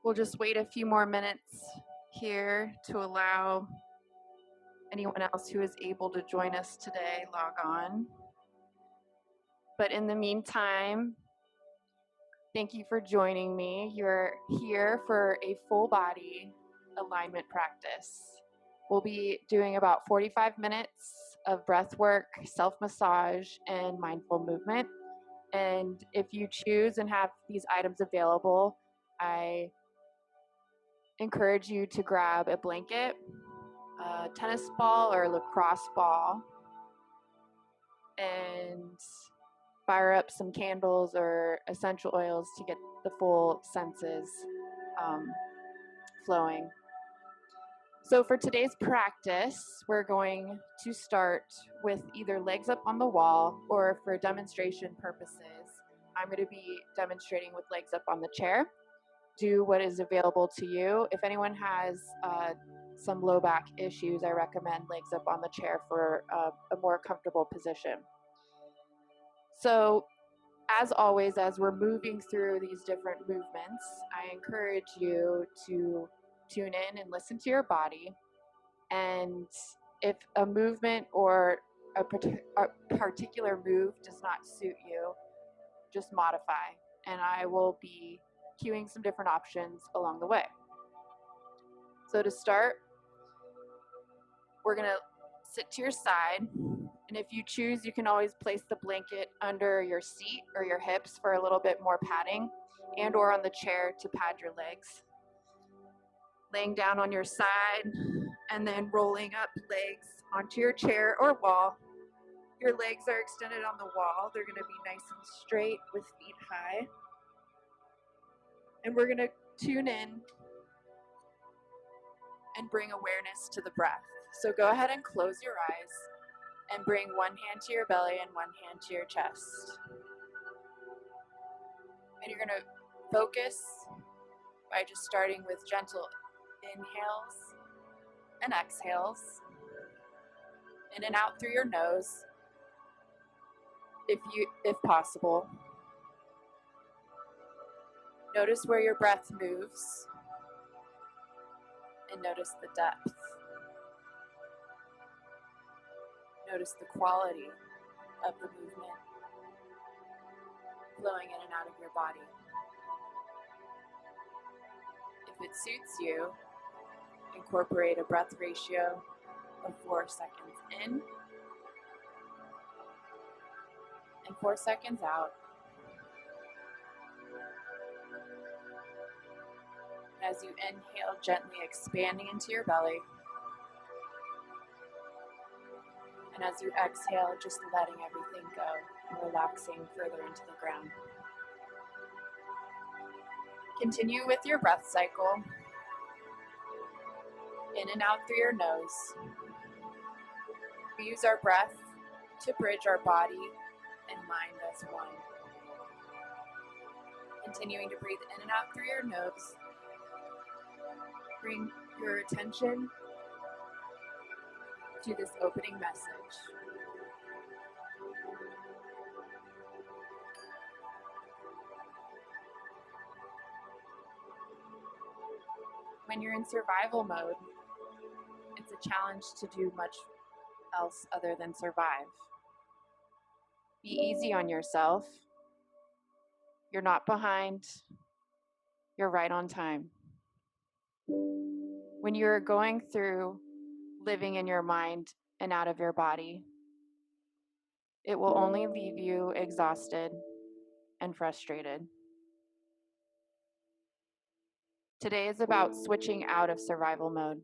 We'll just wait a few more minutes here to allow anyone else who is able to join us today log on. But in the meantime, thank you for joining me. You're here for a full body alignment practice. We'll be doing about 45 minutes of breath work, self-massage, and mindful movement. And if you choose and have these items available, I encourage you to grab a blanket, a tennis ball or a lacrosse ball, and fire up some candles or essential oils to get the full senses flowing. So for today's practice, we're going to start with either legs up on the wall, or for demonstration purposes, I'm going to be demonstrating with legs up on the chair. Do what is available to you. If anyone has some low back issues, I recommend legs up on the chair for a more comfortable position. So as always, as we're moving through these different movements, I encourage you to tune in and listen to your body. And if a movement or a particular move does not suit you, just modify. And I will be cueing some different options along the way. So to start, we're gonna sit to your side. And if you choose, you can always place the blanket under your seat or your hips for a little bit more padding, and or on the chair to pad your legs. Laying down on your side and then rolling up legs onto your chair or wall. Your legs are extended on the wall. They're gonna be nice and straight with feet high. And we're gonna tune in and bring awareness to the breath. So go ahead and close your eyes and bring one hand to your belly and one hand to your chest. And you're gonna focus by just starting with gentle inhales and exhales, in and out through your nose, if possible. Notice where your breath moves, and notice the depth. Notice the quality of the movement flowing in and out of your body. If it suits you, incorporate a breath ratio of 4 seconds in and 4 seconds out. As you inhale, gently expanding into your belly. And as you exhale, just letting everything go and relaxing further into the ground. Continue with your breath cycle. In and out through your nose. We use our breath to bridge our body and mind as one. Continuing to breathe in and out through your nose. Bring your attention to this opening message. When you're in survival mode, it's a challenge to do much else other than survive. Be easy on yourself. You're not behind. You're right on time. When you're going through living in your mind and out of your body, it will only leave you exhausted and frustrated. Today is about switching out of survival mode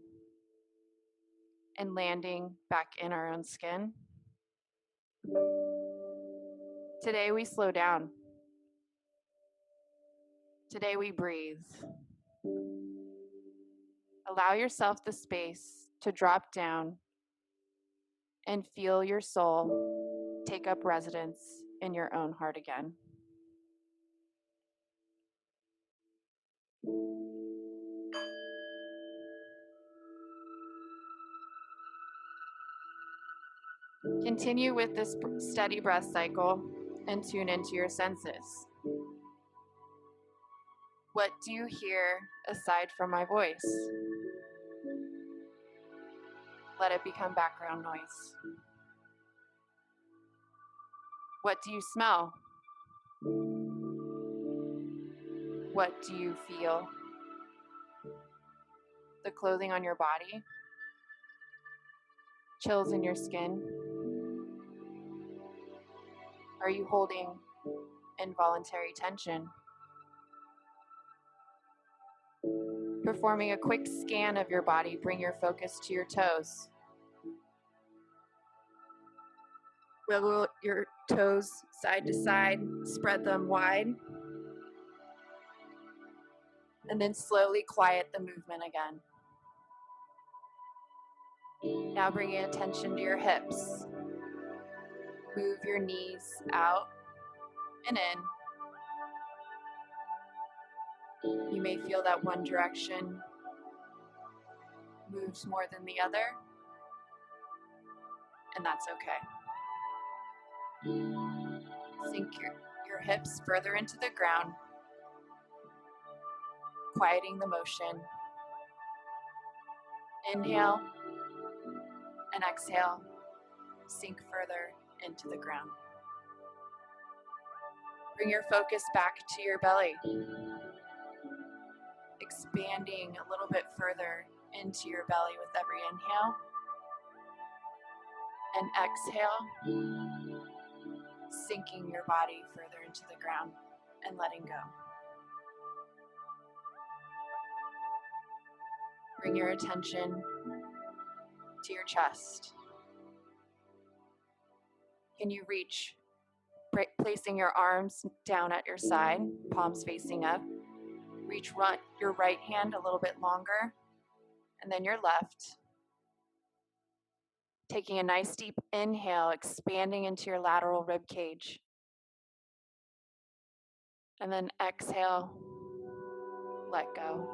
and landing back in our own skin. Today we slow down. Today we breathe. Allow yourself the space to drop down and feel your soul take up residence in your own heart again. Continue with this steady breath cycle and tune into your senses. What do you hear aside from my voice? Let it become background noise. What do you smell? What do you feel? The clothing on your body? Chills in your skin? Are you holding involuntary tension? Performing a quick scan of your body, bring your focus to your toes. Wiggle your toes side to side, spread them wide, and then slowly quiet the movement again. Now bringing attention to your hips. Move your knees out and in. You may feel that one direction moves more than the other, and that's okay. Sink your hips further into the ground, quieting the motion. Inhale and exhale, sink further into the ground. Bring your focus back to your belly, expanding a little bit further into your belly with every inhale, and exhale, sinking your body further into the ground and letting go. Bring your attention to your chest. Can you reach, placing your arms down at your side, palms facing up? Reach your right hand a little bit longer, and then your left. Taking a nice deep inhale, expanding into your lateral rib cage. And then exhale, let go,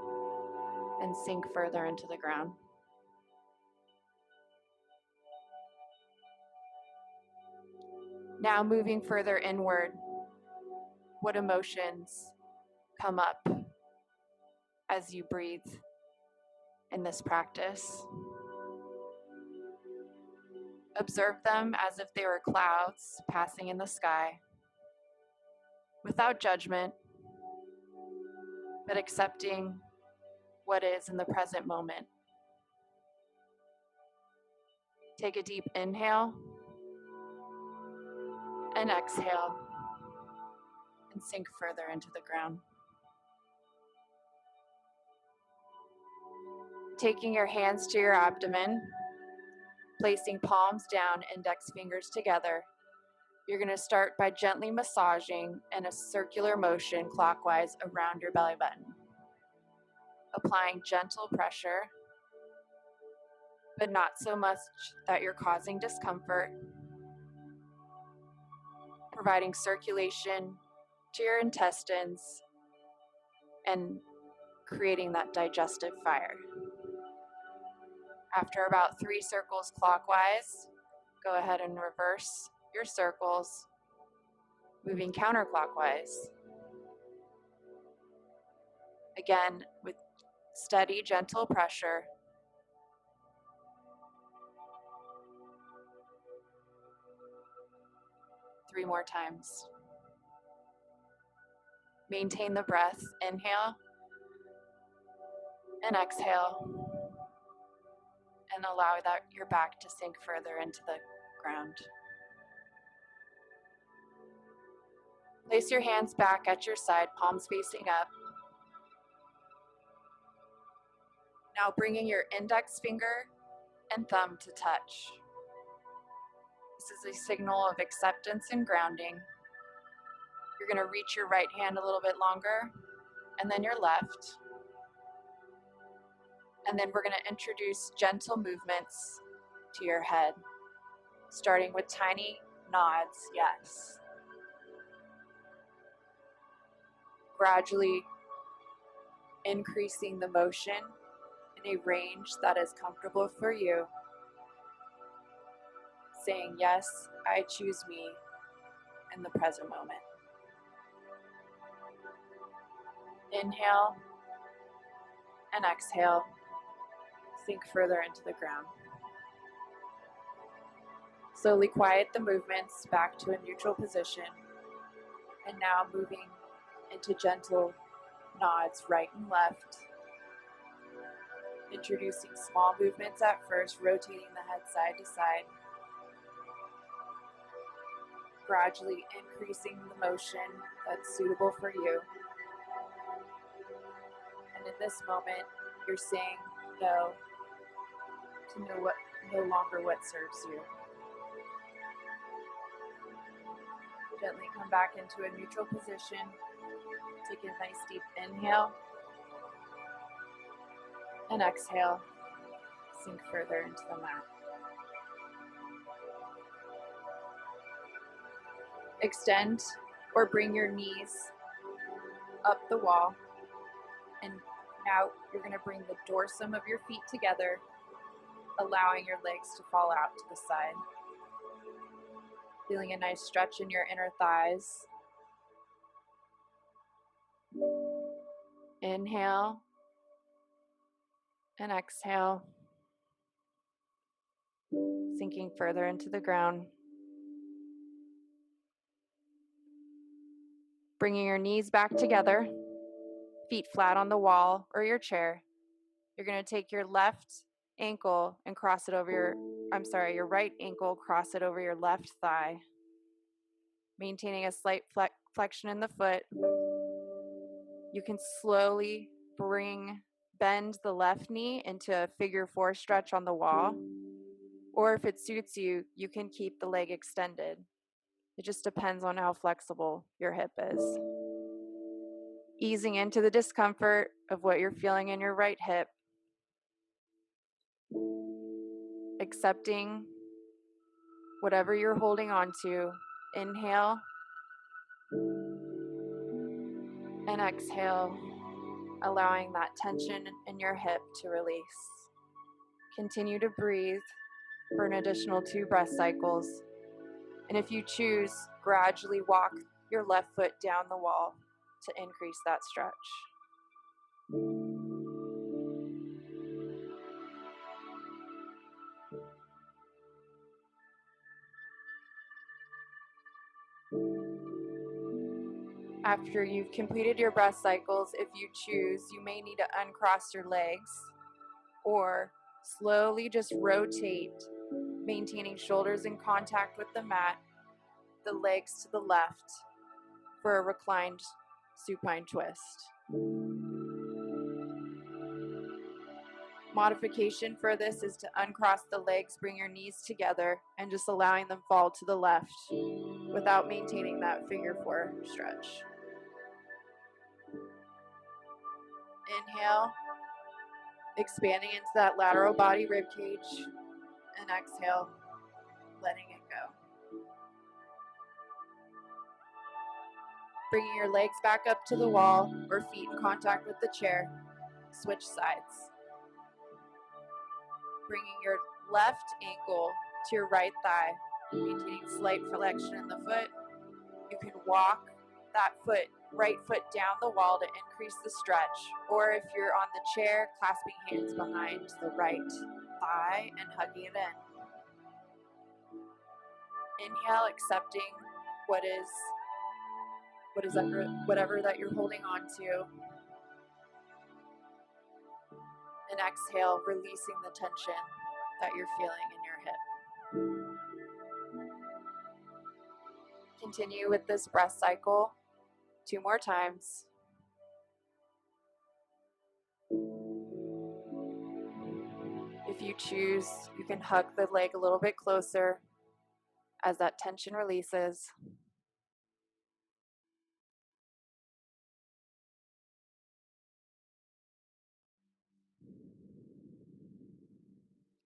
and sink further into the ground. Now moving further inward, what emotions come up as you breathe in this practice? Observe them as if they were clouds passing in the sky, without judgment, but accepting what is in the present moment. Take a deep inhale and exhale, and sink further into the ground. Taking your hands to your abdomen, placing palms down, index fingers together, you're going to start by gently massaging in a circular motion clockwise around your belly button. Applying gentle pressure, but not so much that you're causing discomfort. Providing circulation to your intestines and creating that digestive fire. After about 3 circles clockwise, go ahead and reverse your circles, moving counterclockwise. Again, with steady, gentle pressure. Three more times. Maintain the breath. Inhale and exhale. And allow your back to sink further into the ground. Place your hands back at your side, palms facing up. Now bringing your index finger and thumb to touch. This is a signal of acceptance and grounding. You're going to reach your right hand a little bit longer, and then your left. And then we're going to introduce gentle movements to your head, starting with tiny nods, yes. Gradually increasing the motion in a range that is comfortable for you. Saying, yes, I choose me in the present moment. Inhale and exhale. Sink further into the ground. Slowly quiet the movements back to a neutral position. And now moving into gentle nods right and left. Introducing small movements at first, rotating the head side to side. Gradually increasing the motion that's suitable for you. And in this moment, you're saying no to no longer what serves you. Gently come back into a neutral position. Take a nice deep inhale and exhale. Sink further into the mat. Extend or bring your knees up the wall. And now you're going to bring the dorsum of your feet together, allowing your legs to fall out to the side. Feeling a nice stretch in your inner thighs. Inhale and exhale. Sinking further into the ground. Bringing your knees back together, feet flat on the wall or your chair. You're going to take your left ankle and cross it over your right ankle, cross it over your left thigh. Maintaining a slight flexion in the foot. You can slowly bend the left knee into a figure 4 stretch on the wall. Or if it suits you, you can keep the leg extended. It just depends on how flexible your hip is. Easing into the discomfort of what you're feeling in your right hip. Accepting whatever you're holding on to. Inhale and exhale, allowing that tension in your hip to release. Continue to breathe for an additional 2 breath cycles. And if you choose, gradually walk your left foot down the wall to increase that stretch. After you've completed your breath cycles, if you choose, you may need to uncross your legs or slowly just rotate, maintaining shoulders in contact with the mat, the legs to the left for a reclined supine twist. Modification for this is to uncross the legs, bring your knees together, and just allowing them fall to the left without maintaining that figure 4 stretch. Inhale, expanding into that lateral body rib cage, and exhale, letting it go. Bringing your legs back up to the wall or feet in contact with the chair, switch sides. Bringing your left ankle to your right thigh, maintaining slight flexion in the foot. You can walk that right foot down the wall to increase the stretch, or if you're on the chair, clasping hands behind the right thigh and hugging it in. Inhale, accepting whatever that you're holding on to, and exhale, releasing the tension that you're feeling in your hip. Continue with this breath cycle 2 more times. If you choose, you can hug the leg a little bit closer as that tension releases.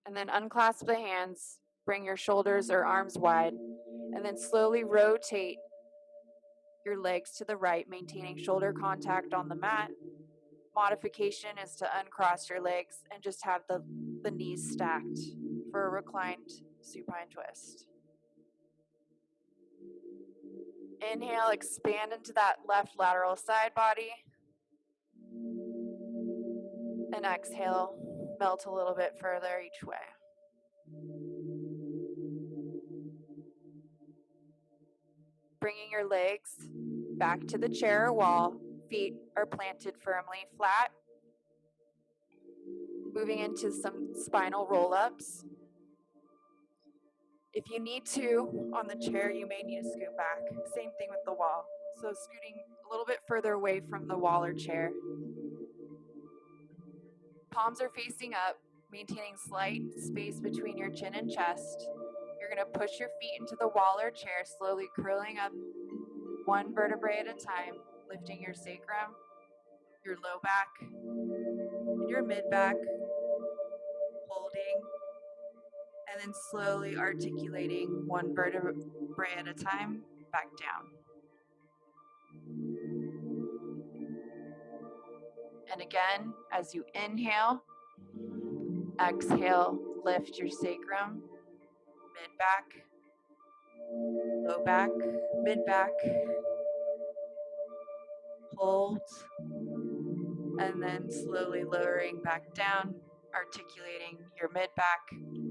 And then unclasp the hands, bring your shoulders or arms wide, and then slowly rotate your legs to the right, maintaining shoulder contact on the mat. Modification is to uncross your legs and just have the knees stacked for a reclined supine twist. Inhale, expand into that left lateral side body. And exhale, melt a little bit further each way. Bringing your legs back to the chair or wall. Feet are planted firmly flat. Moving into some spinal roll-ups. If you need to, on the chair, you may need to scoot back. Same thing with the wall. So scooting a little bit further away from the wall or chair. Palms are facing up, maintaining slight space between your chin and chest. You're going to push your feet into the wall or chair, slowly curling up one vertebrae at a time, lifting your sacrum, your low back, and your mid back, holding, and then slowly articulating one vertebrae at a time, back down. And again, as you inhale, exhale, lift your sacrum, mid back, low back, mid back, hold, and then slowly lowering back down, articulating your mid back,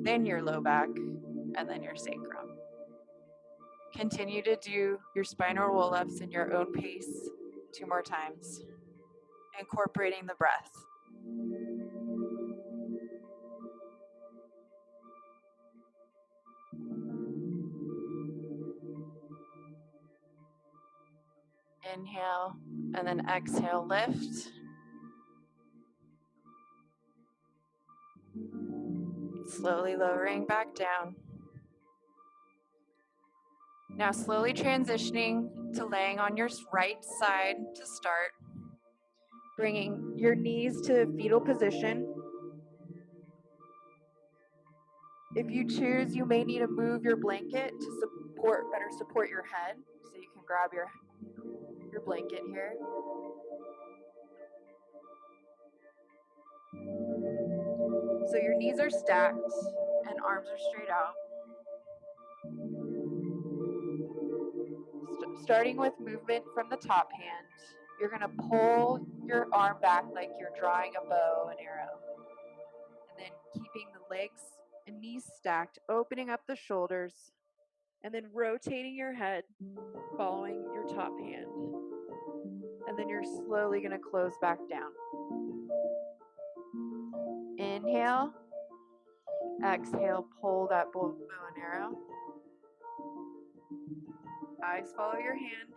then your low back, and then your sacrum. Continue to do your spinal roll-ups in your own pace 2 more times, incorporating the breath. Inhale, and then exhale, lift. Slowly lowering back down. Now slowly transitioning to laying on your right side to start. Bringing your knees to fetal position. If you choose, you may need to move your blanket to better support your head. So you can grab your blanket here. So your knees are stacked and arms are straight out. Starting with movement from the top hand, you're going to pull your arm back like you're drawing a bow and arrow. And then keeping the legs and knees stacked, opening up the shoulders, and then rotating your head, following your top hand. And then you're slowly going to close back down. Inhale. Exhale, pull that bow and arrow. Eyes follow your hand.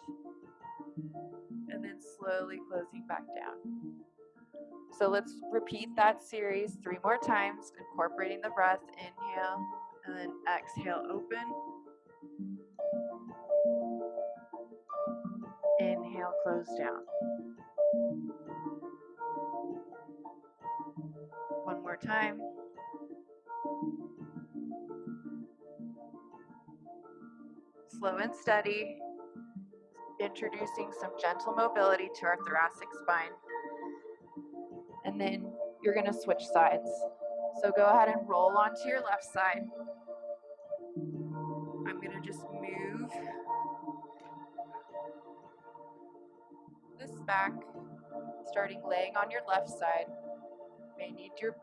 And then slowly closing back down. So let's repeat that series 3 more times, incorporating the breath. Inhale, and then exhale, open. Inhale, close down. One more time. Slow and steady, introducing some gentle mobility to our thoracic spine. And then you're going to switch sides. So go ahead and roll onto your left side. I'm going to just move this back, starting laying on your left side. You may need your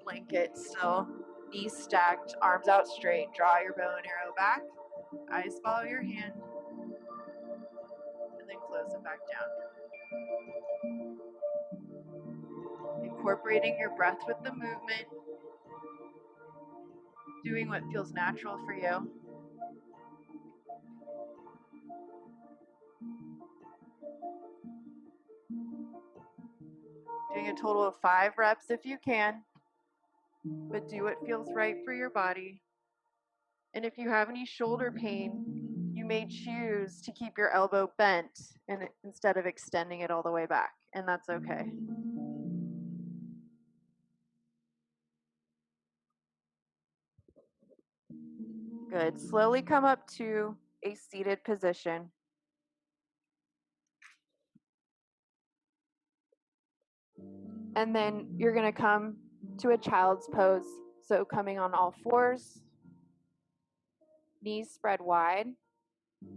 blanket still. Knees stacked, arms out straight. Draw your bow and arrow back. Eyes follow your hand. And then close it back down. Incorporating your breath with the movement. Doing what feels natural for you. Doing a total of 5 reps if you can, but do what feels right for your body. And if you have any shoulder pain, you may choose to keep your elbow bent instead of extending it all the way back, and that's okay. Good. Slowly come up to a seated position. And then you're going to come to a child's pose. So coming on all fours, knees spread wide,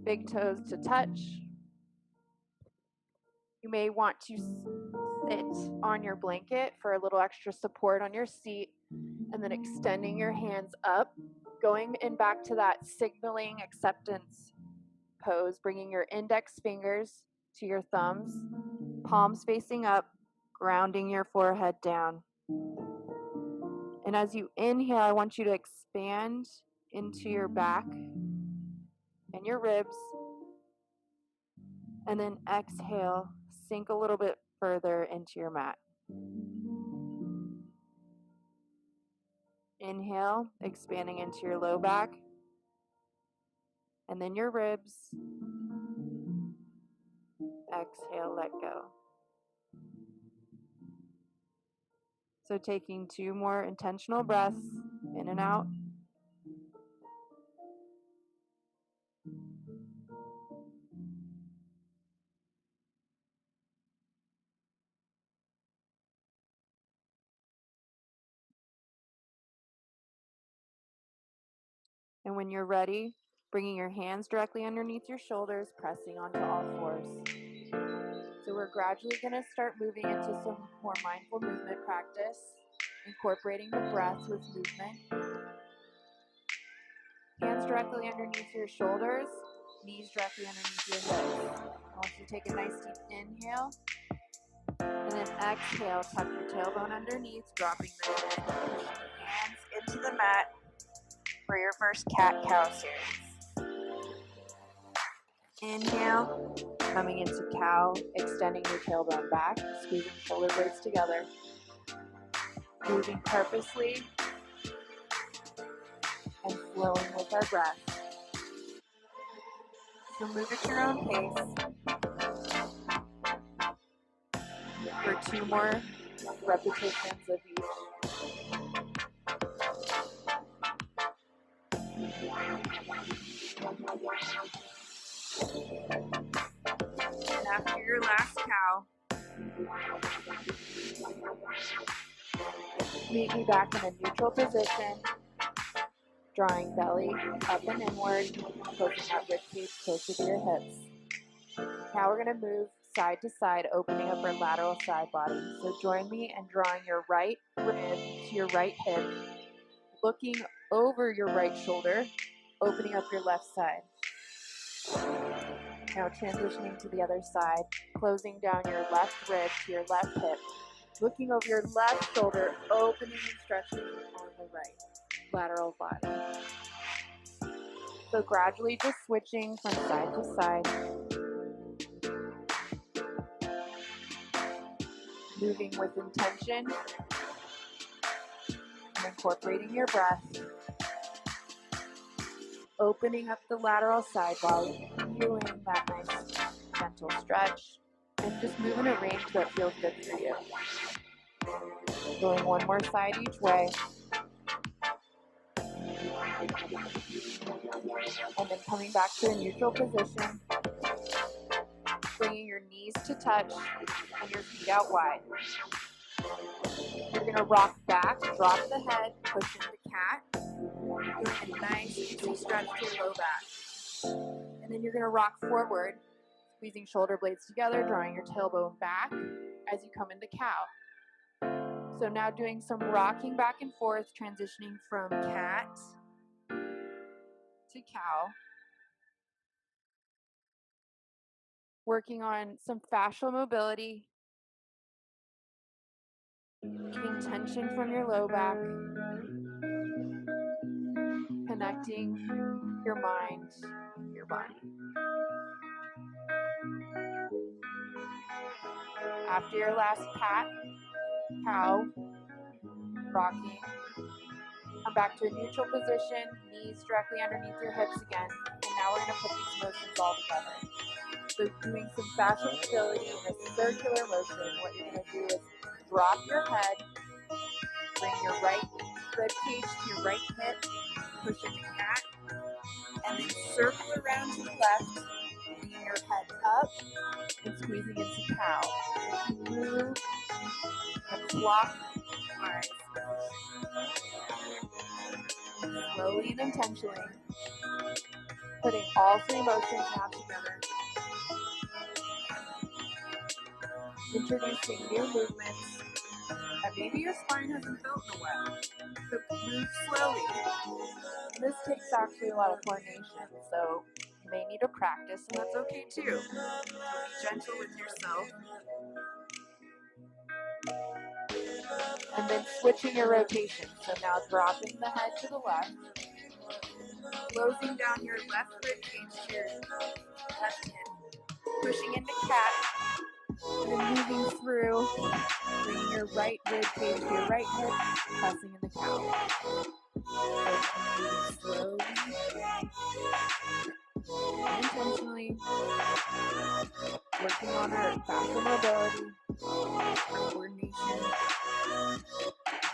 big toes to touch. You may want to sit on your blanket for a little extra support on your seat, and then extending your hands up, going in back to that signaling acceptance pose, bringing your index fingers to your thumbs, palms facing up, grounding your forehead down. And as you inhale, I want you to expand into your back and your ribs. And then exhale, sink a little bit further into your mat. Inhale, expanding into your low back. And then your ribs. Exhale, let go. So taking 2 more intentional breaths in and out. And when you're ready, bringing your hands directly underneath your shoulders, pressing onto all fours. So we're gradually going to start moving into some more mindful movement practice, incorporating the breath with movement. Hands directly underneath your shoulders, knees directly underneath your hips. I want you to take a nice deep inhale, and then exhale, tuck your tailbone underneath, dropping the head, pushing the hands into the mat for your first cat-cow series. Inhale, coming into cow, extending your tailbone back, squeezing shoulder blades together, moving purposely and flowing with our breath. So move at your own pace for 2 more repetitions of each. And after your last cow, meet me back in a neutral position, drawing belly up and inward, closing that ribcage closer to your hips. Now we're going to move side to side, opening up our lateral side body. So join me in drawing your right rib to your right hip, looking over your right shoulder, opening up your left side. Now transitioning to the other side, closing down your left rib to your left hip, looking over your left shoulder, opening and stretching on the right lateral body. So gradually just switching from side to side, moving with intention and incorporating your breath, opening up the lateral side while feeling that nice gentle stretch, and just move in a range that feels good for you. Going 1 more side each way. And then coming back to a neutral position, bringing your knees to touch and your feet out wide. You're going to rock back, drop the head, push into cat, doing a nice easy stretch to your low back. And then you're going to rock forward, squeezing shoulder blades together, drawing your tailbone back as you come into cow. So now doing some rocking back and forth, transitioning from cat to cow. Working on some fascial mobility, getting tension from your low back, connecting your mind, your body. After your last cat, cow, rocking, come back to a neutral position, knees directly underneath your hips again, and now we're going to put these motions all together. So doing some fascial mobility in a circular motion, what you're going to do is drop your head, bring your right rib cage to your right hip, push into cat, and then circle around to the left, bringing your head up and squeezing into cow. Move a clockwise, slowly and intentionally, putting all 3 motions now together. introducing new movements that maybe your spine hasn't felt in a while. So move slowly. And this takes actually a lot of coordination, so you may need to practice, and that's okay too. So be gentle with yourself. And then switching your rotation. So now dropping the head to the left, closing down your left rib cage to your left hip, pushing into cat, and then moving through, bringing your right rib cage to your right hip, pressing into cow. So moving slowly and intentionally, working on our facial mobility, our coordination.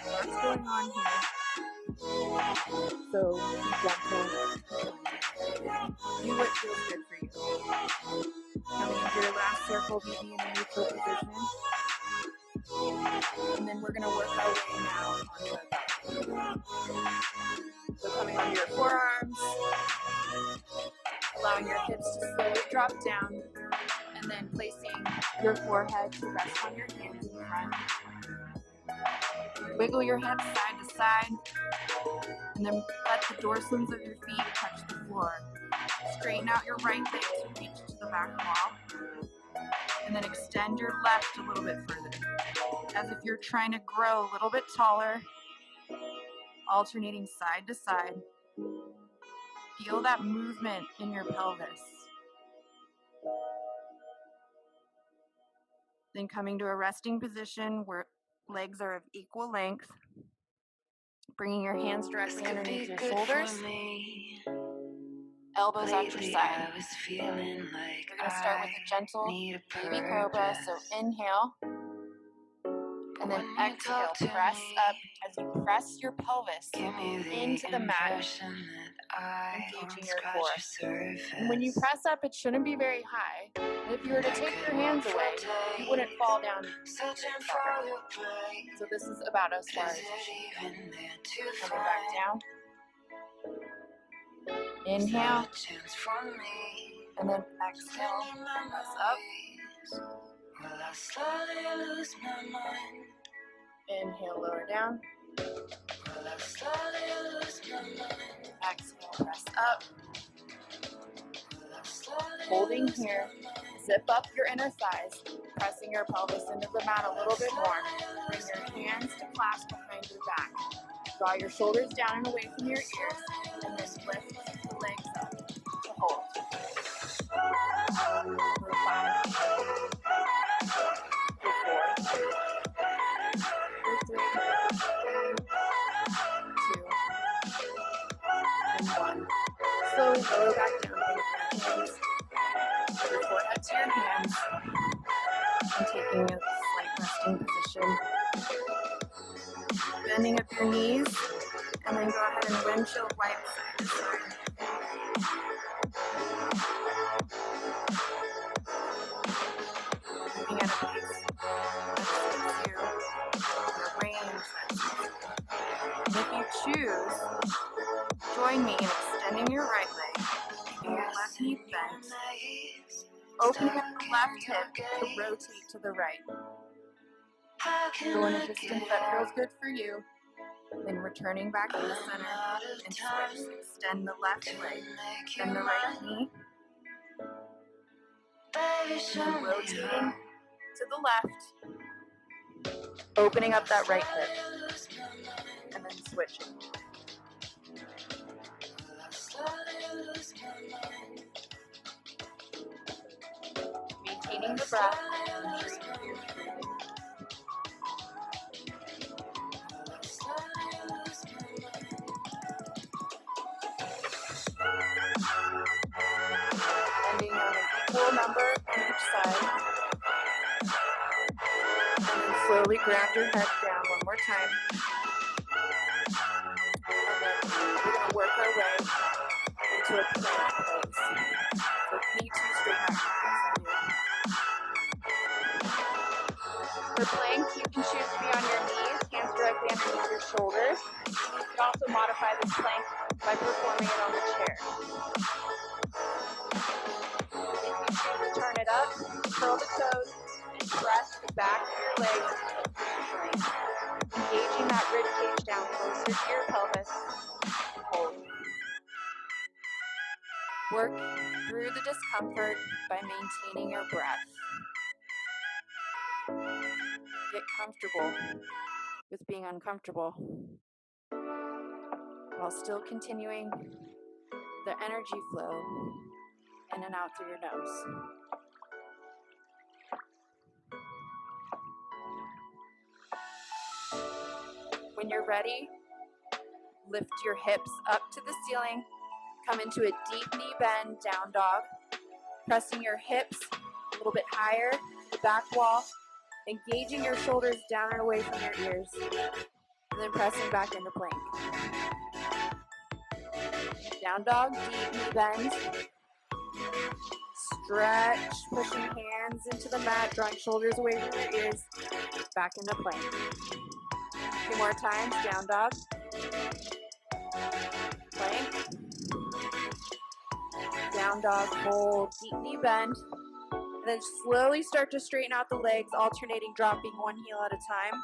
What's going on here? So be gentle. Do what feels good for you. Coming into your last circle, be in a neutral position. And then we're going to work our way now onto the back. So coming onto your forearms, allowing your hips to slowly drop down, and then placing your forehead to rest on your hands in front. Wiggle your hips side to side, and then let the dorsums of your feet touch the floor. Straighten out your right leg to reach to the back wall, and then extend your left a little bit further, as if you're trying to grow a little bit taller, alternating side to side. Feel that movement in your pelvis. Then coming to a resting position where legs are of equal length, bringing your hands directly underneath your shoulders, elbows at your side. We're going to start with a gentle baby cobra, so inhale, and then exhale, press up as you press your pelvis into the mat, engaging your core. And when you press up, it shouldn't be very high. And if you were to take your hands away, you wouldn't fall down. So this is about as far as you should go. Coming back down. Inhale, and then exhale, press up. Inhale, lower down. Exhale, press up. Holding here, zip up your inner thighs, pressing your pelvis into the mat a little bit more. Bring your hands to clasp behind your back. Draw your shoulders down and away from your ears, and then lift the legs up to hold. For 5, for 4, for 3, 2, and 1. Slowly lower back down. Hands, your forehead to your hands, and taking a slight resting position. Bending up your knees, and then go ahead and windshield wipe side to side. Moving at a pace that suits you, your range that suits you. And if you choose, join me in extending your right leg, keeping your left knee bent, opening up the left hip to rotate to the right. Go in a distance that feels good for you. Then returning back to the center and switch. Extend the left leg, then the right knee. And then rotating to the left, opening up that right hip, and then switching. Maintaining the breath. Ending on an equal number on each side. And then slowly ground your head down one more time. And then we're going to work our way into a plank pose. So knee to straight back. For plank, you can choose to be on your knees, hands directly underneath your shoulders. You can also modify this plank by performing it on the chair. If you choose to turn it up, curl the toes, and press the back of your legs, engaging that rib cage down closer to your pelvis. Hold. Work through the discomfort by maintaining your breath. Get comfortable with being uncomfortable while still continuing the energy flow in and out through your nose. When you're ready, lift your hips up to the ceiling. Come into a deep knee bend, down dog. Pressing your hips a little bit higher to the back wall. Engaging your shoulders down and away from your ears. And then pressing back into plank. Down dog, deep knee bend. Stretch, pushing hands into the mat, drawing shoulders away from your ears. Back into plank. 2 more times, down dog. Plank. Down dog, hold, deep knee bend. And then slowly start to straighten out the legs, alternating, dropping one heel at a time.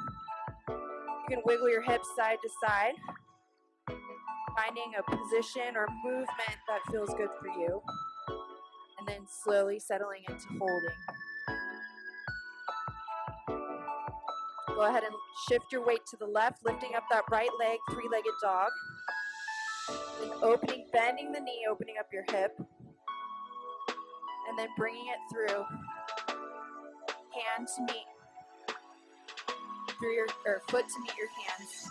You can wiggle your hips side to side, finding a position or movement that feels good for you. And then slowly settling into holding. Go ahead and shift your weight to the left, lifting up that right leg, 3-legged dog. Then opening, bending the knee, opening up your hip. And then bringing it through. Hand to meet through your, or foot to meet your hands.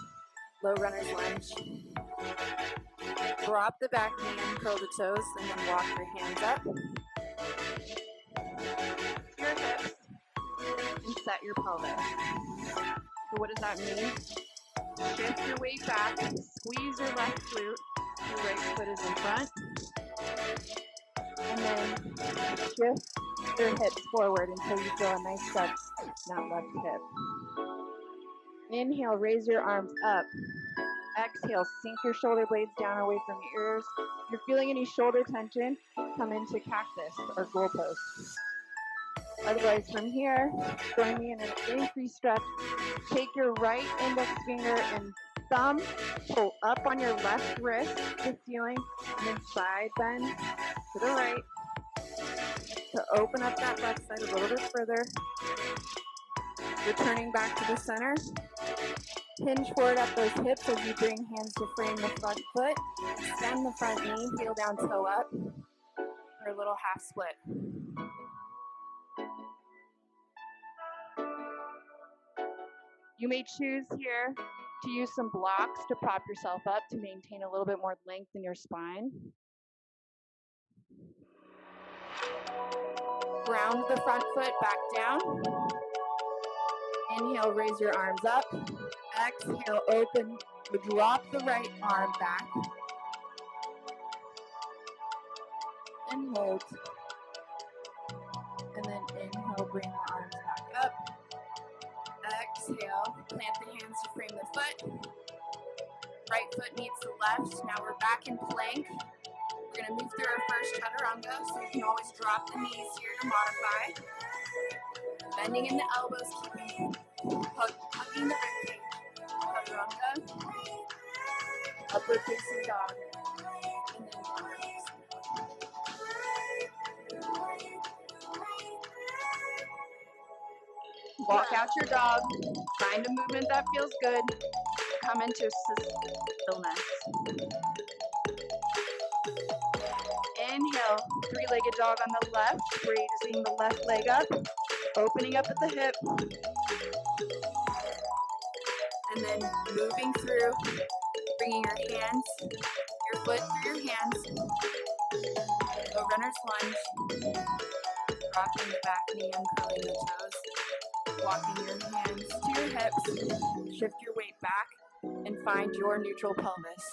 Low runner's lunge. Drop the back knee and curl the toes, and then walk your hands up. Your hips and set your pelvis. So what does that mean? Shift your weight back, squeeze your left glute, your right foot is in front. And then shift your hips forward until you feel a nice stretch in that left hip. Inhale, raise your arms up. Exhale, sink your shoulder blades down away from your ears. If you're feeling any shoulder tension, come into cactus or goalpost. Otherwise, from here, join me in an increased stretch. Take your right index finger and thumb, pull up on your left wrist to the ceiling, and then side bend to the right to open up that left side a little bit further. Returning back to the center. Hinge forward at those hips as you bring hands to frame the front foot. Extend the front knee, heel down, toe up for a little half split. You may choose here to use some blocks to prop yourself up to maintain a little bit more length in your spine. Ground the front foot back down. Inhale, raise your arms up. Exhale, open. Drop the right arm back. And hold. And then inhale, bring the arms back up. Exhale, plant the hands to frame the foot. Right foot meets the left. Now we're back in plank. We're going to move through our first chaturanga, so you can always drop the knees here to modify. Bending in the elbows, keeping hugging the ribcage. Chaturanga, upward facing dog, and then downward facing dog. Walk out your dog. Find a movement that feels good. Come into stillness. Inhale, 3-legged dog on the left, raising the left leg up, opening up at the hip. And then moving through, bringing your hands, your foot through your hands. Go runner's lunge. Rocking the back knee and curling the toes. Walking your hands to your hips. Shift your weight back and find your neutral pelvis.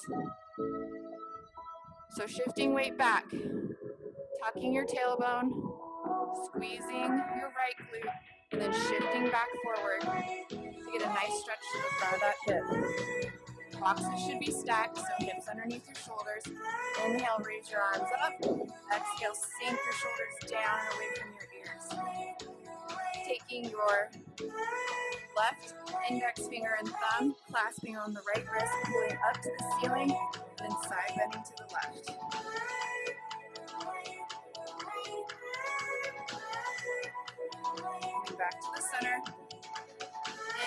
So shifting weight back, tucking your tailbone, squeezing your right glute, and then shifting back forward to get a nice stretch to the front of that hip. Boxes should be stacked, so hips underneath your shoulders. Inhale, raise your arms up. Exhale, sink your shoulders down and away from your ears. taking your left index finger and thumb, clasping on the right wrist, pulling up to the ceiling, and then side bending to the left. Coming back to the center.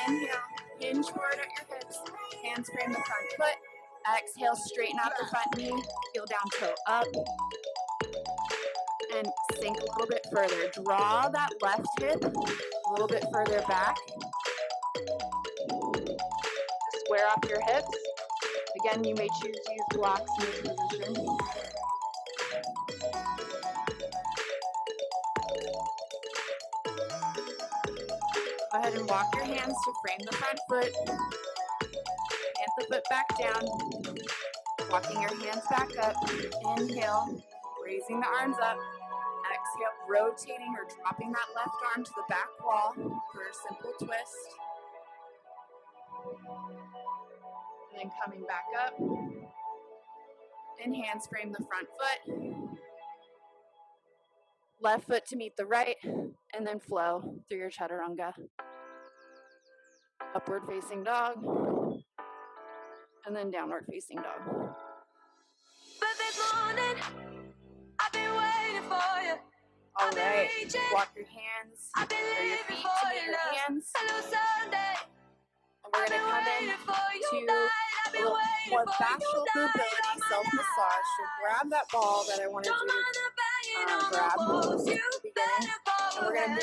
Inhale, hinge forward at your hips, hands frame the front foot. Exhale, straighten out the front knee, heel down, toe up, and sink a little bit further. Draw that left hip a little bit further back. Square off your hips. Again, you may choose to use blocks in this position. Go ahead and walk your hands to frame the front foot. Plant the foot back down. Walking your hands back up. Inhale, raising the arms up. Exhale, rotating or dropping that left arm to the back wall for a simple twist. And then coming back up. And hands frame the front foot. Left foot to meet the right, and then flow through your chaturanga. Upward facing dog, and then downward facing dog. But this morning, I've been waiting for you. All right, walk your hands, or your feet to meet your hands. Hello, Sunday. And we're gonna come in to a little more fascial mobility self-massage. So grab that ball that I wanted you to grab at the beginning. And we're gonna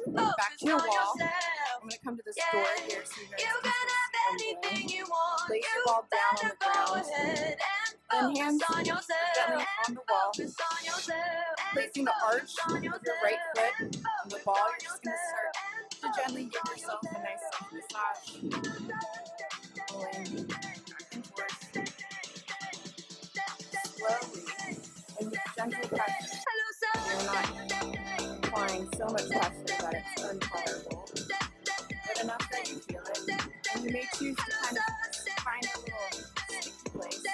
move back to your wall. I'm gonna come to this door here so you guys can see what I'm doing. Place your ball down on the ground. Then hands gently on the wall. Placing the arch of your right foot on the ball, you're just gonna start to gently give yourself a nice self-massage. Pulling back and forth. Slowly, and with gentle pressure. You're not applying so much pressure that it's intolerable, but enough that you feel it. And you may choose to kind of find a little sticky place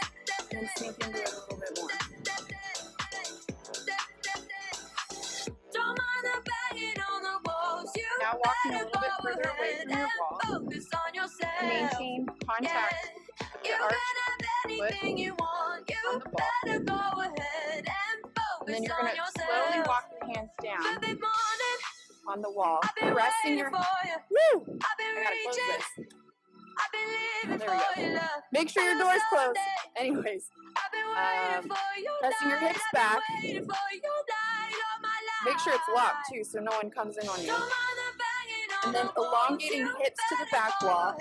and sink into it a little bit more. Now walking a little bit further away from your wall, maintain contact with your arch foot on the ball. And then you're going to slowly walk your hands down on the wall, pressing your... Woo! I gotta close this. There we go. Make sure your door's closed. Anyways, pressing your hips back. Make sure it's locked too, so no one comes in on you. And then elongating hips to the back wall,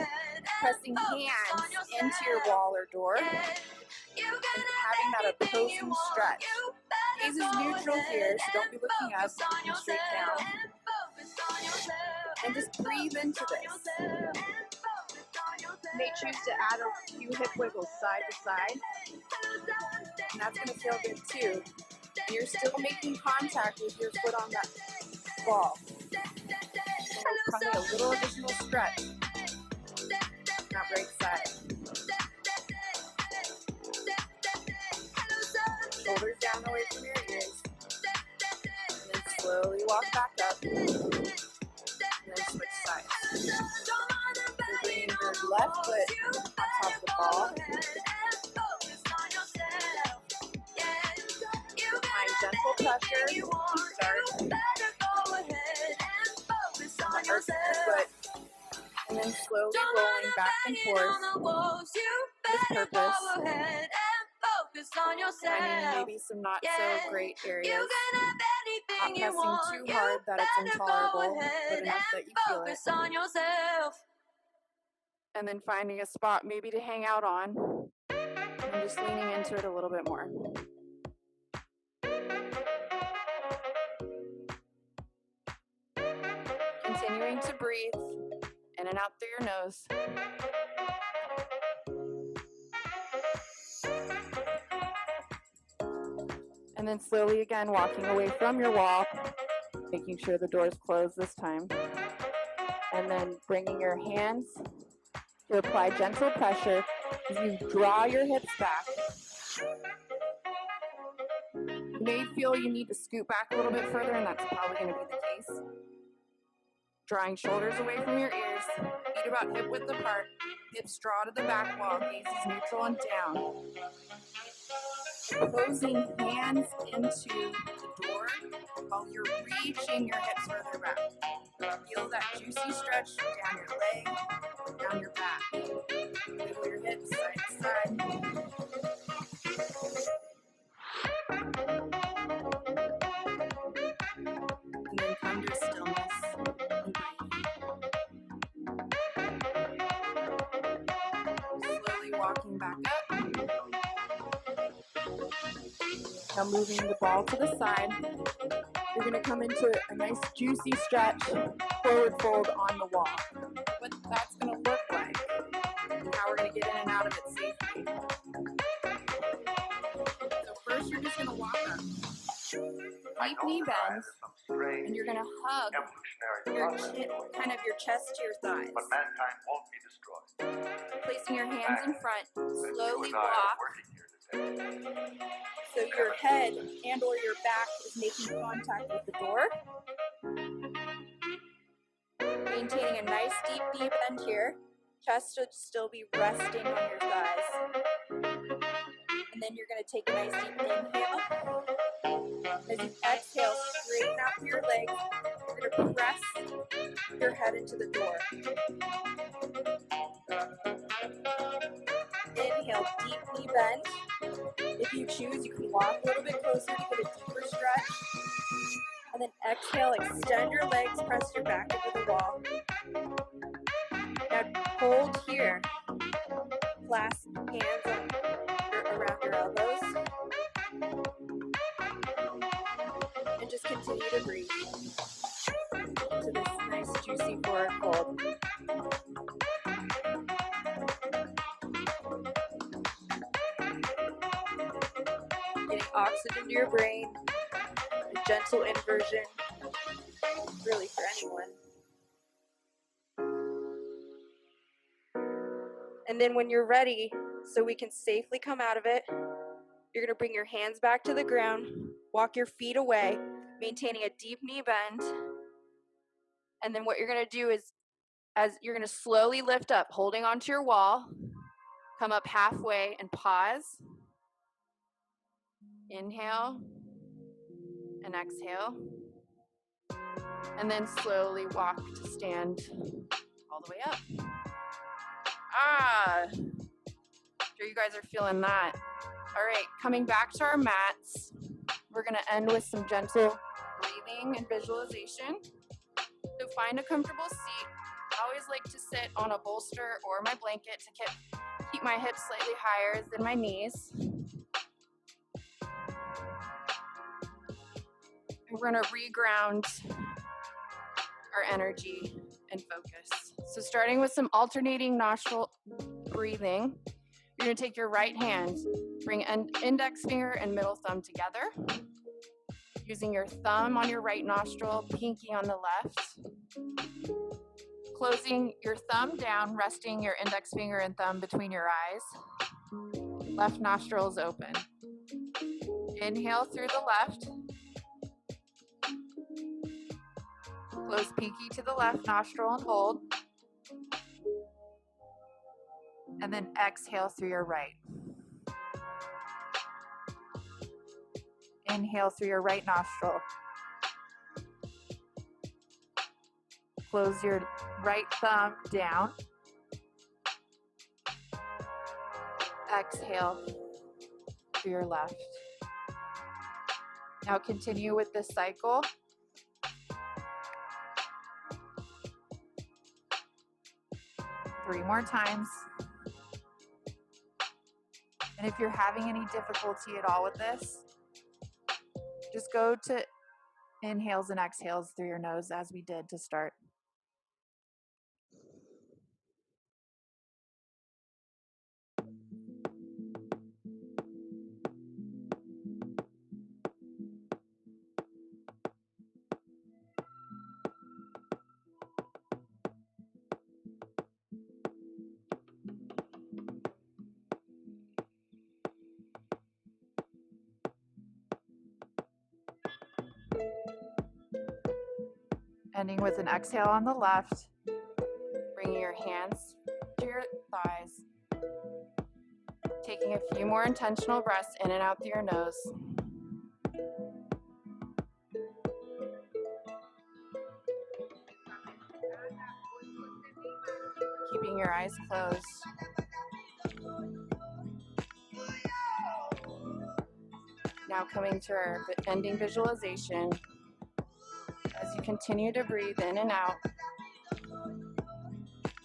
pressing hands into your wall or door, and having that opposing stretch. Gaze is neutral here, so don't be looking up, looking straight down. And just breathe into this. You may choose to add a few hip wiggles side to side, and that's going to feel good too. And you're still making contact with your foot on that wall. So we're coming a little additional stretch. That right side. Shoulders down away from your ears. And then slowly walk back up. And then switch sides. You're bringing your left foot on top of the ball. Applying gentle pressure to start. Arch the foot. And then slowly rolling back and forth with purpose. Finding maybe some not so great areas. Not pressing too hard that it's intolerable, but enough that you feel it. And then finding a spot maybe to hang out on. And just leaning into it a little bit more. Continuing to breathe in and out through your nose. And then slowly again walking away from your wall, making sure the door is closed this time. And then bringing your hands to apply gentle pressure as you draw your hips back. You may feel you need to scoot back a little bit further, and that's probably going to be the case. Drawing shoulders away from your ears, feet about hip width apart, hips draw to the back wall, gaze is neutral and down. Closing hands into the door while you're reaching your hips further back. Feel that juicy stretch down your leg, down your back. Wiggle your hips side to side. And then come to stillness and breathe. Slowly walking back up. Now moving the ball to the side. You're going to come into a nice juicy stretch, forward fold on the wall. What that's going to look like and how we're going to get in and out of it safely. So first you're just going to walk up. Deep knee bend, and you're going to hug your chin, kind of your chest to your thighs. But mankind won't be destroyed. Placing your hands in front, slowly walk. So your head and or your back is making contact with the door. Maintaining a nice deep knee bend here. Chest should still be resting on your thighs. And then you're going to take a nice deep inhale. As you exhale, straighten out your legs. You're going to press your head into the door. Inhale, deep knee bend. If you choose, you can walk a little bit closer to get a deeper stretch. And then exhale, extend your legs, press your back into the wall. Now hold here. Clasp hands around your elbows. And just continue to breathe into this nice juicy forward fold. Getting oxygen to your brain, a gentle inversion, really for anyone. And then when you're ready, so we can safely come out of it, you're going to bring your hands back to the ground, walk your feet away, maintaining a deep knee bend. And then what you're going to do is, as you're going to slowly lift up, holding onto your wall, come up halfway and pause. Inhale and exhale. And then slowly walk to stand all the way up. Sure you guys are feeling that. All right, coming back to our mats, we're going to end with some gentle breathing and visualization. So find a comfortable seat. I always like to sit on a bolster or my blanket to keep my hips slightly higher than my knees. And we're going to reground our energy and focus. So starting with some alternating nostril breathing, you're going to take your right hand, bring index finger and middle thumb together, using your thumb on your right nostril, pinky on the left, closing your thumb down, resting your index finger and thumb between your eyes, left nostril is open. Inhale through the left, close pinky to the left nostril and hold. And then exhale through your right. Inhale through your right nostril. Close your right thumb down. Exhale through your left. Now continue with this cycle. Three more times. And if you're having any difficulty at all with this, just go to inhales and exhales through your nose as we did to start. Ending with an exhale on the left, bringing your hands to your thighs, taking a few more intentional breaths in and out through your nose. Keeping your eyes closed. Now coming to our ending visualization. As you continue to breathe in and out,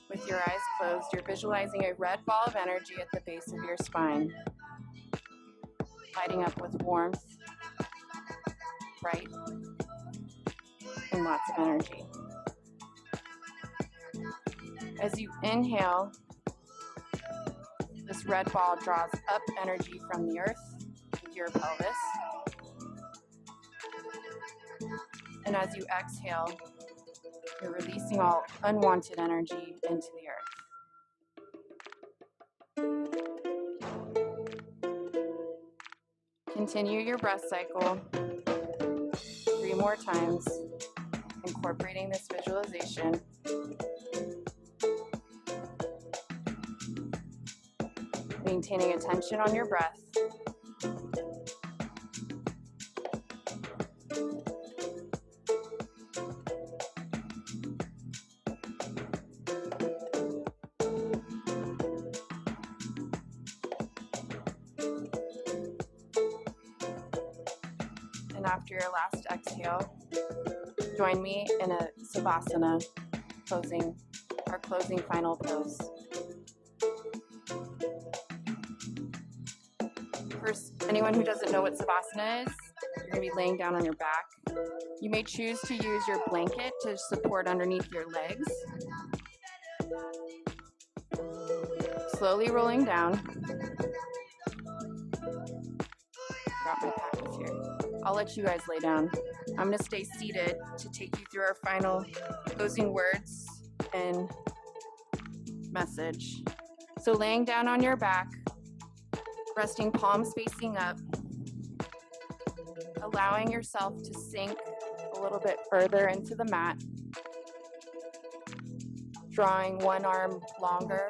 with your eyes closed, you're visualizing a red ball of energy at the base of your spine, lighting up with warmth, bright, and lots of energy. As you inhale, this red ball draws up energy from the earth into your pelvis. And as you exhale, you're releasing all unwanted energy into the earth. Continue your breath cycle 3 more times, incorporating this visualization. Maintaining attention on your breath. And after your last exhale, join me in a Savasana, our closing final pose. First, anyone who doesn't know what Savasana is, you're going to be laying down on your back. You may choose to use your blanket to support underneath your legs. Slowly rolling down. Drop my packets here. I'll let you guys lay down. I'm going to stay seated to take you through our final closing words and message. So laying down on your back, resting palms facing up, allowing yourself to sink a little bit further into the mat, drawing one arm longer,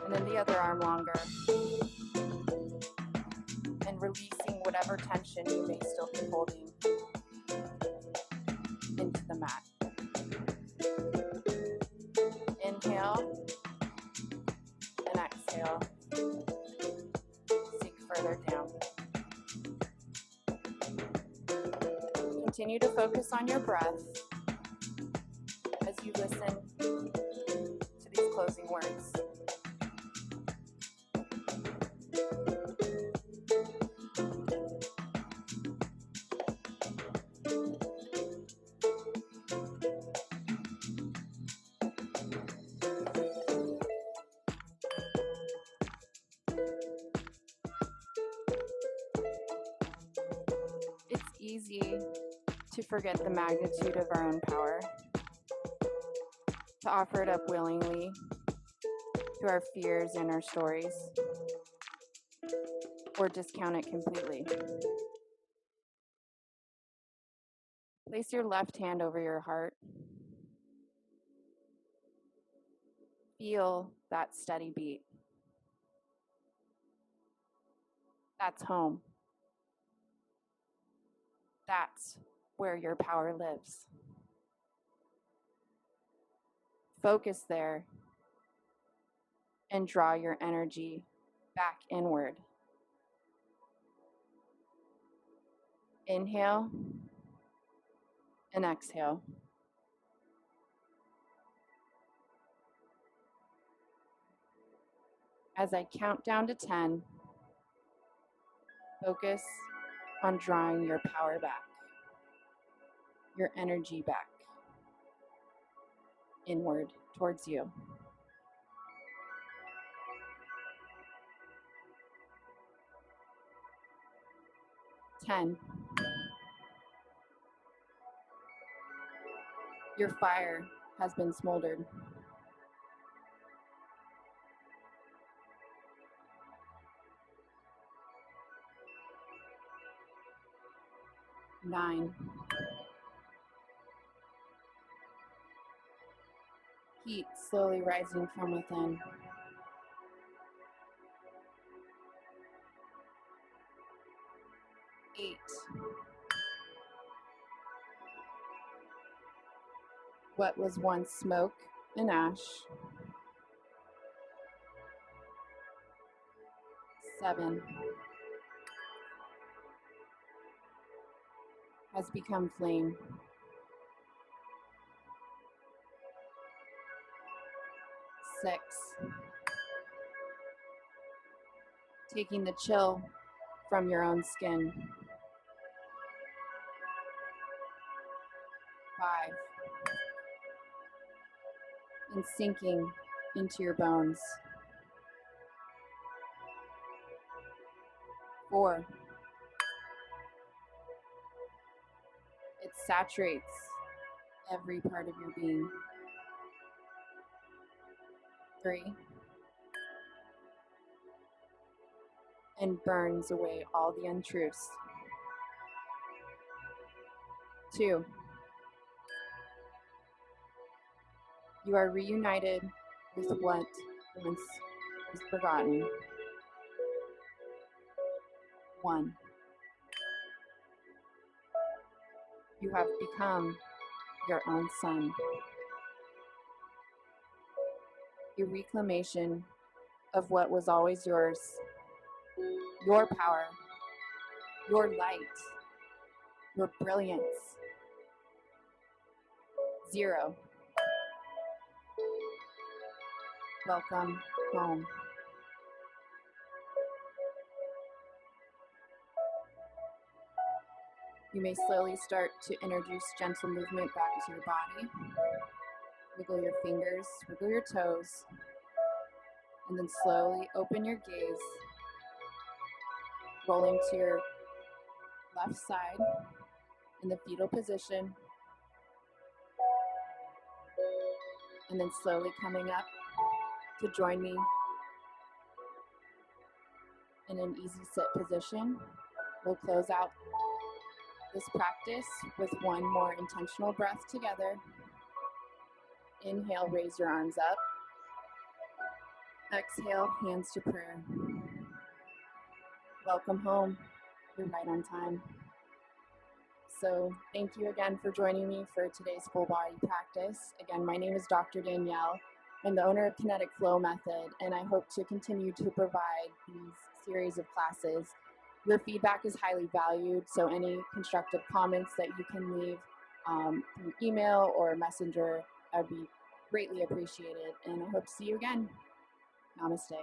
and then the other arm longer, and releasing whatever tension you may still be holding into the mat. Inhale and exhale. Sink further down. Continue to focus on your breath as you listen to these closing words. It's easy to forget the magnitude of our own power, to offer it up willingly to our fears and our stories, or discount it completely. Place your left hand over your heart. Feel that steady beat. That's home. That's where your power lives. Focus there and draw your energy back inward. Inhale and exhale. As I count down to 10, focus on drawing your power back, your energy back, inward towards you. 10. Your fire has been smoldered. 9. Heat slowly rising from within. 8. What was once smoke and ash. 7. Has become flame. 6. Taking the chill from your own skin. 5. And sinking into your bones. 4. It saturates every part of your being. 3. And burns away all the untruths. 2. You are reunited with what once was forgotten. 1. You have become your own sun. A reclamation of what was always yours. Your power, your light, your brilliance. 0. Welcome home. You may slowly start to introduce gentle movement back to your body. Wiggle your fingers, wiggle your toes, and then slowly open your gaze, rolling to your left side in the fetal position, and then slowly coming up to join me in an easy sit position. We'll close out this practice with one more intentional breath together. Inhale, raise your arms up. Exhale, hands to prayer. Welcome home. You're right on time. So thank you again for joining me for today's full body practice. Again, my name is Dr. Danielle. I'm the owner of Kinetic Flow Method, and I hope to continue to provide these series of classes. Your feedback is highly valued, so any constructive comments that you can leave through email or messenger, that would be greatly appreciated. And I hope to see you again. Namaste.